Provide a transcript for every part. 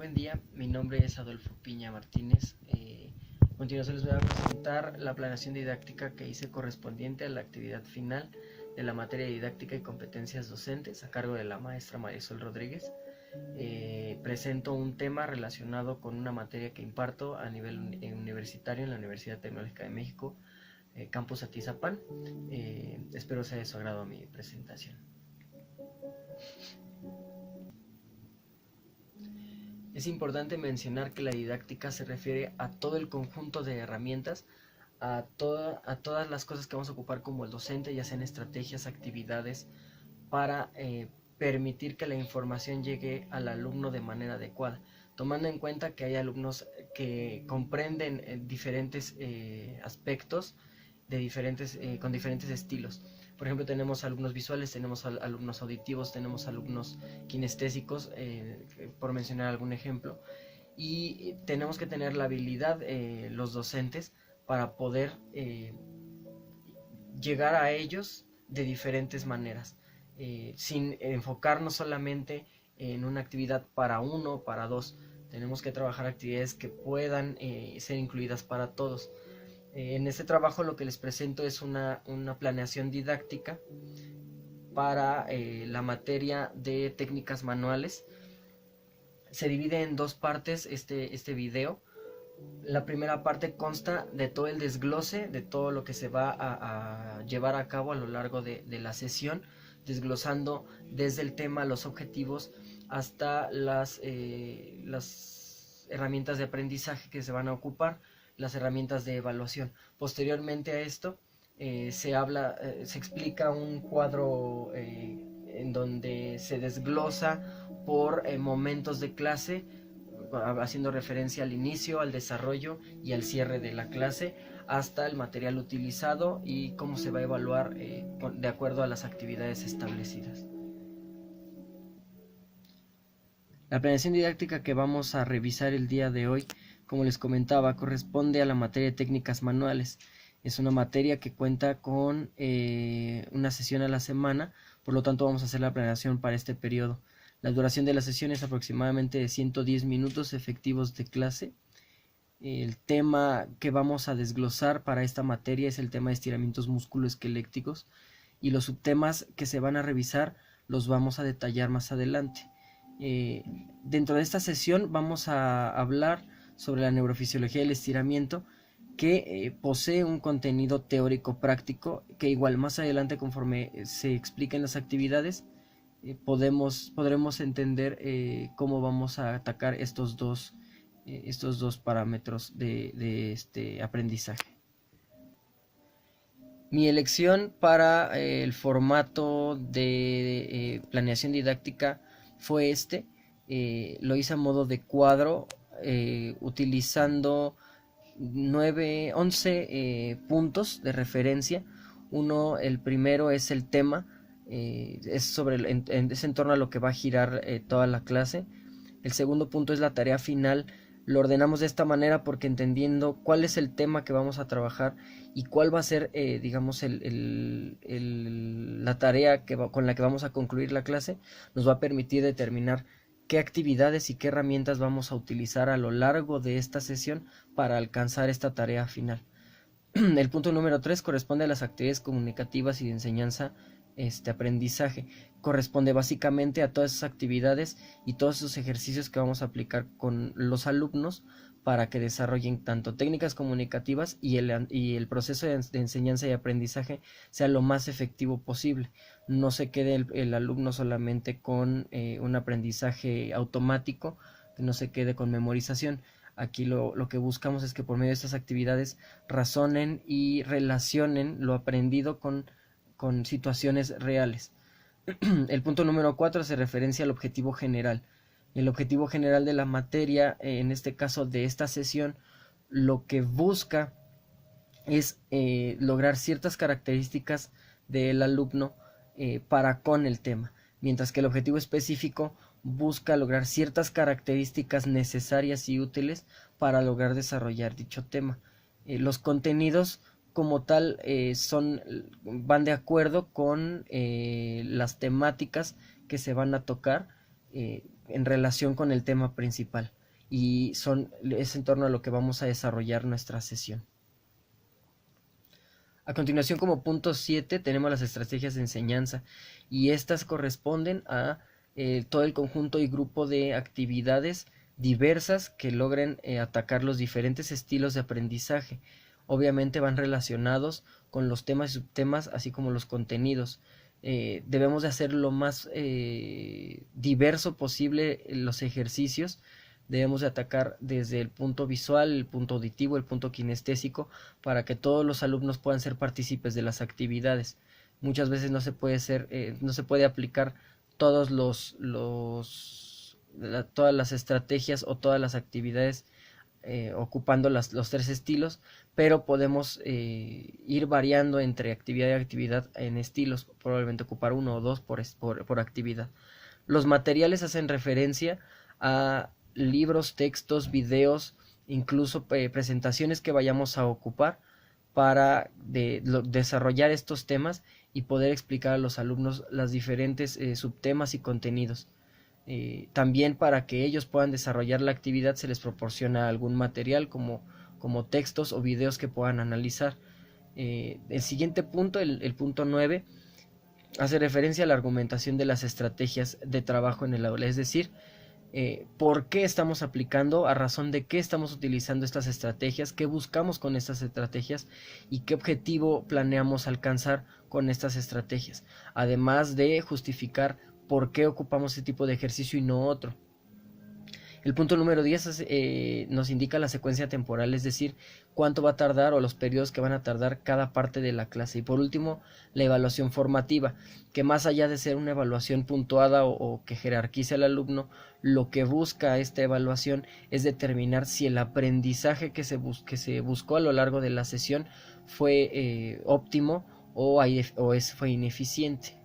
Buen día, mi nombre es Adolfo Piña Martínez. A continuación les voy a presentar la planeación didáctica que hice correspondiente a la actividad final de la materia de didáctica y competencias docentes a cargo de la maestra Marisol Rodríguez. Presento un tema relacionado con una materia que imparto a nivel universitario en la Universidad Tecnológica de México, Campus Atizapán. Espero sea de su agrado mi presentación. Es importante mencionar que la didáctica se refiere a todo el conjunto de herramientas, a todas las cosas que vamos a ocupar como el docente, ya sean estrategias, actividades, para permitir que la información llegue al alumno de manera adecuada, tomando en cuenta que hay alumnos que comprenden diferentes aspectos con diferentes estilos. Por ejemplo, tenemos alumnos visuales, tenemos alumnos auditivos, tenemos alumnos kinestésicos, por mencionar algún ejemplo, y tenemos que tener la habilidad, los docentes, para poder llegar a ellos de diferentes maneras, sin enfocarnos solamente en una actividad para uno o para dos. Tenemos que trabajar actividades que puedan ser incluidas para todos. En este trabajo lo que les presento es una planeación didáctica para la materia de técnicas manuales. Se divide en dos partes este video. La primera parte consta de todo el desglose de todo lo que se va a llevar a cabo a lo largo de la sesión, desglosando desde el tema, los objetivos, hasta las herramientas de aprendizaje que se van a ocupar, las herramientas de evaluación. Posteriormente a esto se explica un cuadro en donde se desglosa por momentos de clase, haciendo referencia al inicio, al desarrollo y al cierre de la clase, hasta el material utilizado y cómo se va a evaluar de acuerdo a las actividades establecidas. La planeación didáctica que vamos a revisar el día de hoy, como les comentaba, corresponde a la materia de técnicas manuales. Es una materia que cuenta con una sesión a la semana, por lo tanto vamos a hacer la planeación para este periodo. La duración de la sesión es aproximadamente de 110 minutos efectivos de clase. El tema que vamos a desglosar para esta materia es el tema de estiramientos musculoesqueléticos, y los subtemas que se van a revisar los vamos a detallar más adelante. Dentro de esta sesión vamos a hablar sobre la neurofisiología del estiramiento, que posee un contenido teórico práctico que igual más adelante, conforme se expliquen las actividades, podremos entender cómo vamos a atacar estos dos parámetros de este aprendizaje. Mi elección para el formato de planeación didáctica fue lo hice a modo de cuadro, utilizando 11 puntos de referencia. El primero es el tema, es en torno a lo que va a girar toda la clase. El segundo punto es la tarea final. Lo ordenamos de esta manera porque, entendiendo cuál es el tema que vamos a trabajar y cuál va a ser, digamos, la tarea con la que vamos a concluir la clase, nos va a permitir determinar qué actividades y qué herramientas vamos a utilizar a lo largo de esta sesión para alcanzar esta tarea final. El punto número 3 corresponde a las actividades comunicativas y de enseñanza, aprendizaje. Corresponde básicamente a todas esas actividades y todos esos ejercicios que vamos a aplicar con los alumnos para que desarrollen tanto técnicas comunicativas y el proceso de enseñanza y aprendizaje sea lo más efectivo posible. No se quede el alumno solamente con un aprendizaje automático, que no se quede con memorización. Aquí lo que buscamos es que por medio de estas actividades razonen y relacionen lo aprendido con situaciones reales. El punto número 4 hace referencia al objetivo general. El objetivo general de la materia, en este caso de esta sesión, lo que busca es lograr ciertas características del alumno para con el tema, mientras que el objetivo específico busca lograr ciertas características necesarias y útiles para lograr desarrollar dicho tema. Los contenidos como tal van de acuerdo con las temáticas que se van a tocar. en relación con el tema principal, y es en torno a lo que vamos a desarrollar nuestra sesión. A continuación, como punto 7, tenemos las estrategias de enseñanza, y estas corresponden a todo el conjunto y grupo de actividades diversas que logren atacar los diferentes estilos de aprendizaje. Obviamente van relacionados con los temas y subtemas, así como los contenidos. Debemos de hacer lo más diverso posible los ejercicios. Debemos de atacar desde el punto visual, el punto auditivo, el punto kinestésico, para que todos los alumnos puedan ser partícipes de las actividades. Muchas veces no se puede aplicar todos todas las estrategias o todas las actividades ocupando los tres estilos, pero podemos ir variando entre actividad y actividad en estilos, probablemente ocupar uno o dos por actividad. Los materiales hacen referencia a libros, textos, videos, incluso presentaciones que vayamos a ocupar para desarrollar estos temas y poder explicar a los alumnos los diferentes subtemas y contenidos. También para que ellos puedan desarrollar la actividad se les proporciona algún material como textos o videos que puedan analizar. El siguiente punto, el punto 9, hace referencia a la argumentación de las estrategias de trabajo en el aula, es decir, por qué estamos aplicando, a razón de qué estamos utilizando estas estrategias, qué buscamos con estas estrategias y qué objetivo planeamos alcanzar con estas estrategias, además de justificar por qué ocupamos este tipo de ejercicio y no otro. El punto número 10 nos indica la secuencia temporal, es decir, cuánto va a tardar o los periodos que van a tardar cada parte de la clase. Y por último, la evaluación formativa, que más allá de ser una evaluación puntuada o que jerarquice al alumno, lo que busca esta evaluación es determinar si el aprendizaje que se buscó a lo largo de la sesión fue óptimo o fue ineficiente.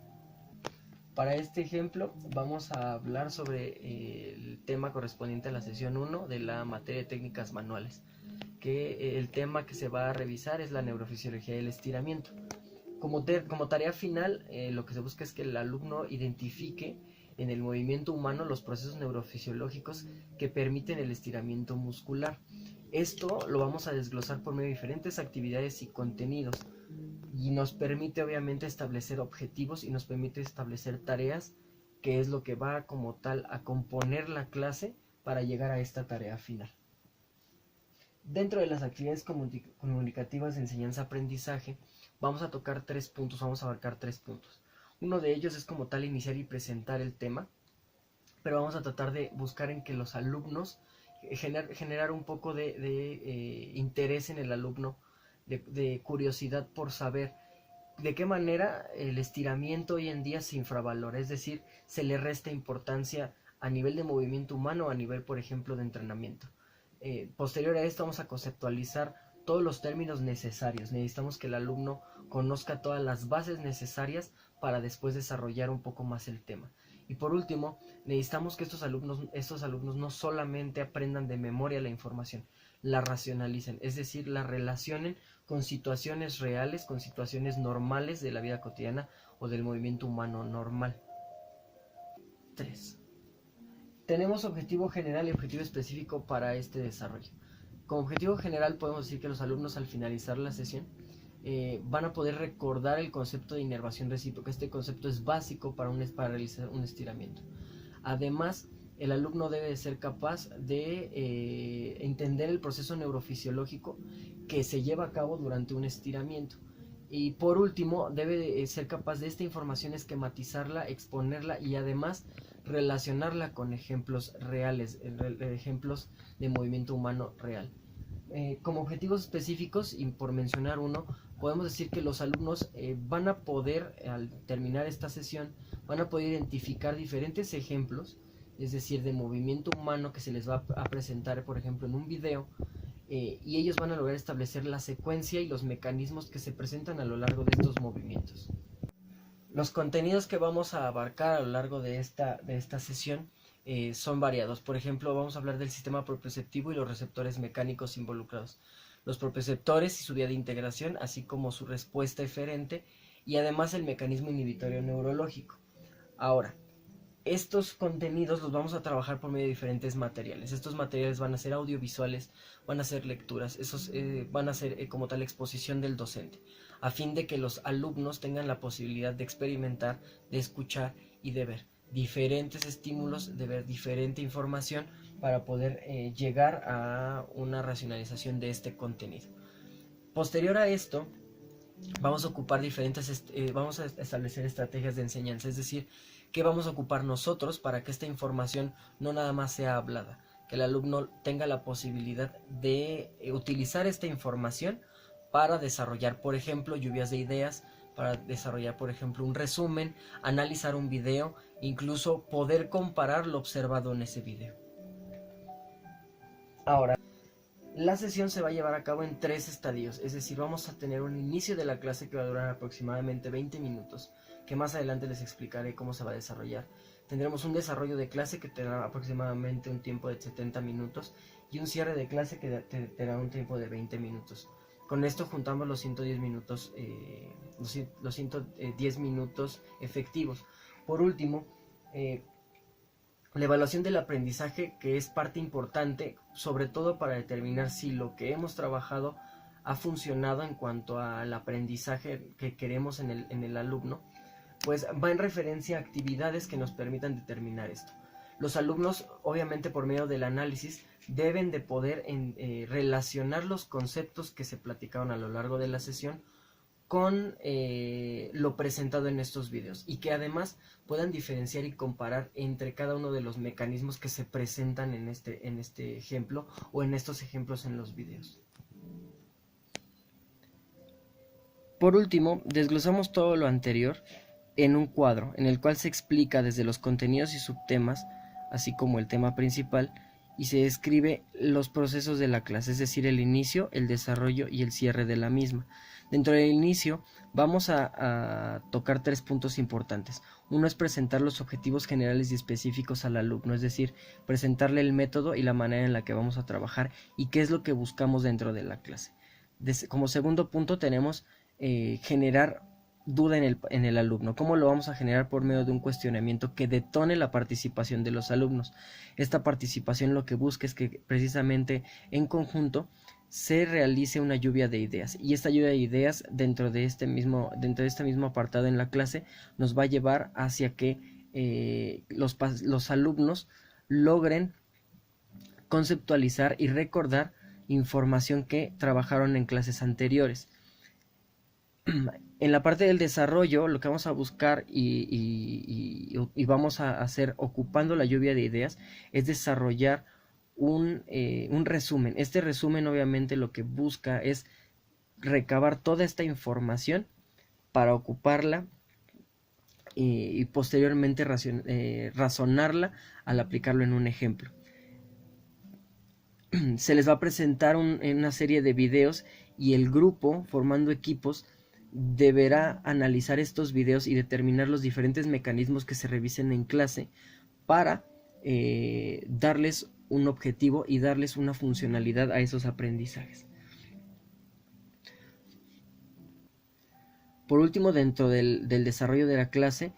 Para este ejemplo vamos a hablar sobre el tema correspondiente a la sesión 1 de la materia de técnicas manuales, que el tema que se va a revisar es la neurofisiología del estiramiento. Como tarea final, lo que se busca es que el alumno identifique en el movimiento humano los procesos neurofisiológicos que permiten el estiramiento muscular. Esto lo vamos a desglosar por medio de diferentes actividades y contenidos, y nos permite obviamente establecer objetivos y nos permite establecer tareas, que es lo que va como tal a componer la clase para llegar a esta tarea final. Dentro de las actividades comunicativas de enseñanza-aprendizaje vamos a tocar vamos a abarcar tres puntos. Uno de ellos es como tal iniciar y presentar el tema, pero vamos a tratar de buscar en que los alumnos generar un poco de interés en el alumno, de curiosidad por saber de qué manera el estiramiento hoy en día se infravalora, es decir, se le resta importancia a nivel de movimiento humano o a nivel, por ejemplo, de entrenamiento. Posterior a esto vamos a conceptualizar todos los términos necesarios. Necesitamos que el alumno conozca todas las bases necesarias para después desarrollar un poco más el tema. Y por último, necesitamos que estos alumnos no solamente aprendan de memoria la información, la racionalicen, es decir, la relacionen con situaciones reales, con situaciones normales de la vida cotidiana o del movimiento humano normal. 3. Tenemos objetivo general y objetivo específico para este desarrollo. Como objetivo general podemos decir que los alumnos al finalizar la sesión van a poder recordar el concepto de inervación recíproca. Este concepto es básico para realizar un estiramiento. Además, el alumno debe ser capaz de entender el proceso neurofisiológico que se lleva a cabo durante un estiramiento. Y por último, debe ser capaz de esta información esquematizarla, exponerla y además relacionarla con ejemplos reales, ejemplos de movimiento humano real. Como objetivos específicos, y por mencionar uno, podemos decir que los alumnos van a poder, al terminar esta sesión, van a poder identificar diferentes ejemplos, es decir, de movimiento humano que se les va a presentar, por ejemplo, en un video, y ellos van a lograr establecer la secuencia y los mecanismos que se presentan a lo largo de estos movimientos. Los contenidos que vamos a abarcar a lo largo de esta sesión son variados. Por ejemplo, vamos a hablar del sistema propioceptivo y los receptores mecánicos involucrados, los propioceptores y su vía de integración, así como su respuesta eferente, y además el mecanismo inhibitorio neurológico. Ahora, Estos contenidos los vamos a trabajar por medio de diferentes materiales. Estos materiales van a ser audiovisuales, van a ser lecturas, van a ser como tal exposición del docente, a fin de que los alumnos tengan la posibilidad de experimentar, de escuchar y de ver diferentes estímulos, de ver diferente información para poder llegar a una racionalización de este contenido. Posterior a esto, vamos a ocupar vamos a establecer estrategias de enseñanza, es decir, qué vamos a ocupar nosotros para que esta información no nada más sea hablada, que el alumno tenga la posibilidad de utilizar esta información para desarrollar, por ejemplo, lluvias de ideas, para desarrollar, por ejemplo, un resumen, analizar un video, incluso poder comparar lo observado en ese video. Ahora, la sesión se va a llevar a cabo en 3 estadios, es decir, vamos a tener un inicio de la clase que va a durar aproximadamente 20 minutos, que más adelante les explicaré cómo se va a desarrollar. Tendremos un desarrollo de clase que tendrá aproximadamente un tiempo de 70 minutos y un cierre de clase que tendrá un tiempo de 20 minutos. Con esto juntamos los 110 minutos, los 110 minutos efectivos. Por último, la evaluación del aprendizaje, que es parte importante, sobre todo para determinar si lo que hemos trabajado ha funcionado en cuanto al aprendizaje que queremos en el alumno, pues va en referencia a actividades que nos permitan determinar esto. Los alumnos, obviamente por medio del análisis, deben de poder relacionar los conceptos que se platicaron a lo largo de la sesión con lo presentado en estos videos, y que además puedan diferenciar y comparar entre cada uno de los mecanismos que se presentan en este ejemplo o en estos ejemplos en los videos. Por último, desglosamos todo lo anterior en un cuadro en el cual se explica desde los contenidos y subtemas, así como el tema principal, y se describe los procesos de la clase, es decir, el inicio, el desarrollo y el cierre de la misma. Dentro del inicio vamos a tocar 3 puntos importantes. Uno es presentar los objetivos generales y específicos al alumno, es decir, presentarle el método y la manera en la que vamos a trabajar y qué es lo que buscamos dentro de la clase. Como segundo punto tenemos generar duda en el alumno. ¿Cómo lo vamos a generar? Por medio de un cuestionamiento que detone la participación de los alumnos. Esta participación lo que busca es que precisamente en conjunto se realice una lluvia de ideas, y esta lluvia de ideas dentro de este mismo apartado en la clase nos va a llevar hacia que los alumnos logren conceptualizar y recordar información que trabajaron en clases anteriores. En la parte del desarrollo, lo que vamos a buscar y vamos a hacer ocupando la lluvia de ideas es desarrollar un resumen. Este resumen obviamente lo que busca es recabar toda esta información para ocuparla y posteriormente razonarla al aplicarlo en un ejemplo. Se les va a presentar una serie de videos, y el grupo, formando equipos, deberá analizar estos videos y determinar los diferentes mecanismos que se revisen en clase para darles un objetivo y darles una funcionalidad a esos aprendizajes. Por último, dentro del desarrollo de la clase,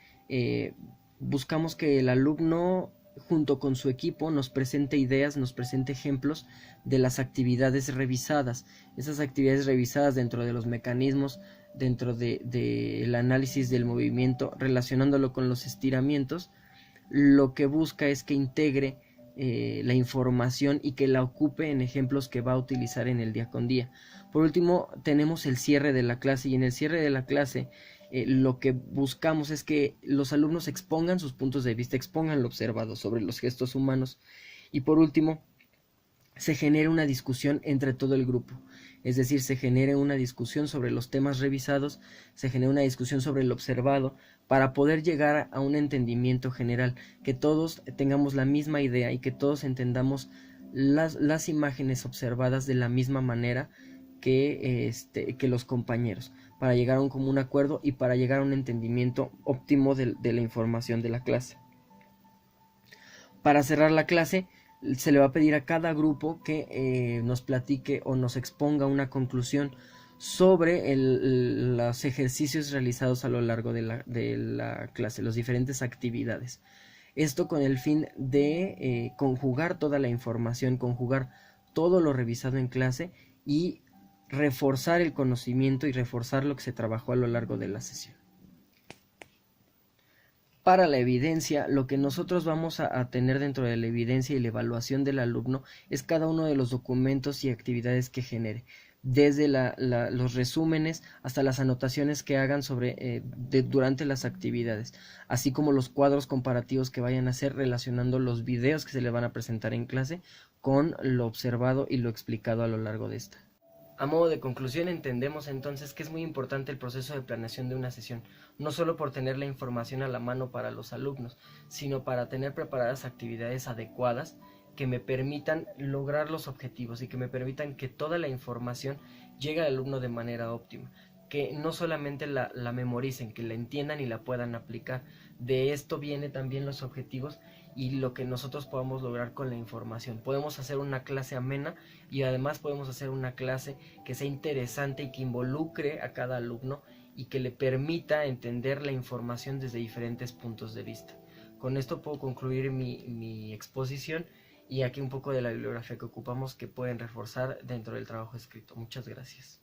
buscamos que el alumno, junto con su equipo, nos presente ideas, nos presente ejemplos de las actividades revisadas. Esas actividades revisadas dentro de los mecanismos, dentro del análisis del movimiento, relacionándolo con los estiramientos, lo que busca es que integre la información y que la ocupe en ejemplos que va a utilizar en el día con día. Por último, tenemos el cierre de la clase, y en el cierre de la clase lo que buscamos es que los alumnos expongan sus puntos de vista, expongan lo observado sobre los gestos humanos, y por último se genere una discusión entre todo el grupo, es decir, se genere una discusión sobre los temas revisados, se genere una discusión sobre lo observado, para poder llegar a un entendimiento general, que todos tengamos la misma idea y que todos entendamos las imágenes observadas de la misma manera que los compañeros, para llegar a un común acuerdo y para llegar a un entendimiento óptimo de la información de la clase. Para cerrar la clase, se le va a pedir a cada grupo que nos platique o nos exponga una conclusión sobre los ejercicios realizados a lo largo de la clase, las diferentes actividades. Esto con el fin de conjugar toda la información, conjugar todo lo revisado en clase y reforzar el conocimiento y reforzar lo que se trabajó a lo largo de la sesión. Para la evidencia, lo que nosotros vamos a tener dentro de la evidencia y la evaluación del alumno es cada uno de los documentos y actividades que genere, desde los resúmenes hasta las anotaciones que hagan durante las actividades, así como los cuadros comparativos que vayan a hacer relacionando los videos que se le van a presentar en clase con lo observado y lo explicado a lo largo de esta. A modo de conclusión, entendemos entonces que es muy importante el proceso de planeación de una sesión, no solo por tener la información a la mano para los alumnos, sino para tener preparadas actividades adecuadas que me permitan lograr los objetivos y que me permitan que toda la información llegue al alumno de manera óptima, que no solamente la memoricen, que la entiendan y la puedan aplicar. De esto viene también los objetivos y lo que nosotros podamos lograr con la información. Podemos hacer una clase amena y además podemos hacer una clase que sea interesante y que involucre a cada alumno y que le permita entender la información desde diferentes puntos de vista. Con esto puedo concluir mi exposición y aquí un poco de la bibliografía que ocupamos que pueden reforzar dentro del trabajo escrito. Muchas gracias.